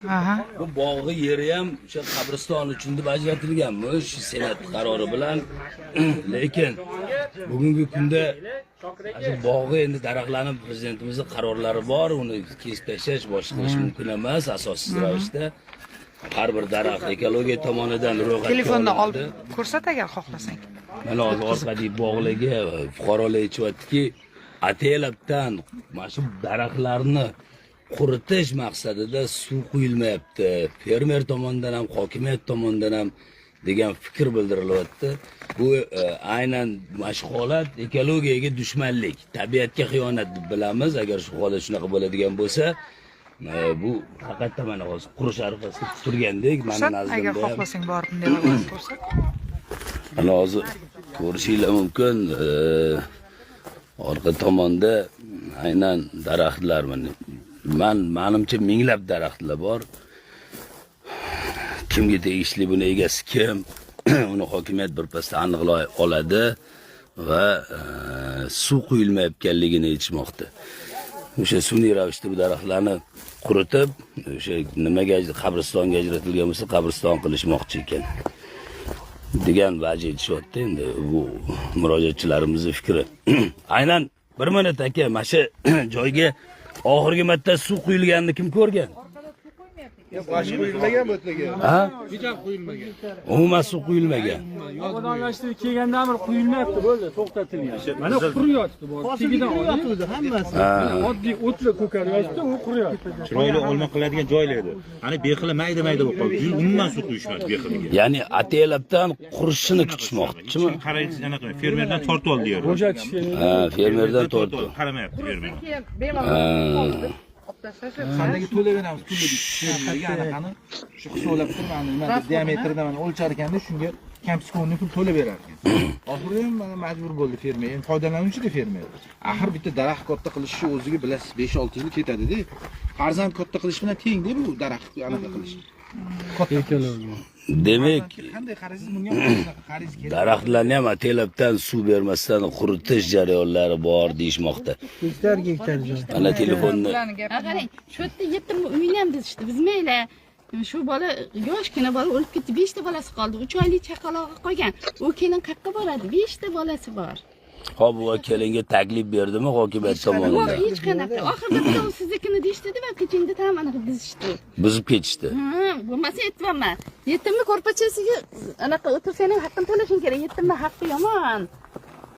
Aha. Bu bog'i yeri ham o'sha qabriston uchun deb ajratilganmish senat qarori bilan. Lekin bugungi kunda shu bog'i endi daraxtlarni prezidentimizning qarorlari bor, uni kesib tashlash boshqa qilish mumkin emas asossiz ravishda. Har bir daraxt ekologiya tomonidan ro'yxatga Telefonda olinadi. olib ko'rsat agar xohlasang. Mana hozir orqadagi bog'larga fuqarolar aytyaptiki, ataylabdan mana shu daraxtlarni quritish maqsadida suv quyilmayapti. Fermer tomonidan ham, hokimiyat tomonidan ham degan fikr bildirilyapti. Bu aynan mana shu holat ekologiyaga dushmanlik, tabiatga xiyonat deb bilamiz. Agar shu holat shunaqa bo'ladigan bo'lsa, bu haqiqatdan mana hozir qurish arafasida turgandek, meni Agar nazdimda. xohlasang borib bunday ko'rsat. Mana hozir ko'rishinglar mumkin. Orqa tomonda aynan daraxtlar menimcha minglab daraxtlar bor. Kimga tegishli, buni egasi kim? Uni hokimiyat birpasda aniqlay oladi va suv quyilmayotganligini aytishmoqda. O'sha sun'iy ravishda bu daraxtlarni quritib, o'sha nimaga qabristonga ajratilgan bo'lsa, qabriston qilishmoqchi ekan. degan vaji aytishyapti. Endi bu murojaatchilarimizning fikri. Aynan 1 minut aka, mana shu joyga oxirgi marta suv quyilganini kim ko'rgan? Boshqa quyilmagan bu yerga. Ha? Hech ham quyilmagan. Umuman suv quyilmagan. Odamlashtirib kelgandan beri quyilmayapti, bo'ldi, to'xtatilgan. Mana quriyapti, bu tegidan Quyilmayapti hammasi. oddiy o'tla ko'karyapti, u quriyapti. Chiroyli olma qiladigan joylar edi. Ana bexili mayda-mayda bo'lib qoldi. Umuman suv quyishmadi bexiliga. Ya'ni ataylabdan qurishini kutishmoqchimi? Qaraysiz, anaqa fermerdan tortib oldi yer. Bo'shatishga. Ha, fermerdan tortdi. Qaramayapti fermer. Qandaga to'laveramiz pulni anaqani shu hisoblab turmani nima diametridan mana o'lchar ekanda shunga kamskonni pul to'laverar ekan. Oxiri ham mana majbur bo'ldi fermer. Endi foydalanuvchi-da fermer. Axir bitta daraxt katta qilishni o'ziga bilasiz 5-6 yil ketadi-da. Farzand katta qilish bilan teng-da bu daraxt anaqa qilish. Ekologiya. Demak, qanday qaraysiz bunga qanaqa qaraysiz kerak. daraxtlarni ham ataylabdan suv bermasdan quritish jarayonlari bor deyishmoqda. Gektar joy. Mana telefonni qarang, shu yerda yetim uyni ham dizishdi. Bizmaylar. Shu bola yoshgina bola o'lib ketdi. 5 ta bolasi qoldi. 3 oylik chaqalog'i qolgan. U kelin qayerga boradi? 5 ta bolasi bor. Hop, bu kelinga taklif berdimi hokimiyat Yo'q, tomonidan? hech qanaqa. Oxirida bitta siznikini deyishdi va kechinda ham anaqa dizishdi. Buzib ketishdi. Ha, bo'lmasa aytmayman. Yetimni ko'rpachasiga anaqa o'tirsaning haqqini to'lashing kerak. Yetimni haqqi yomon.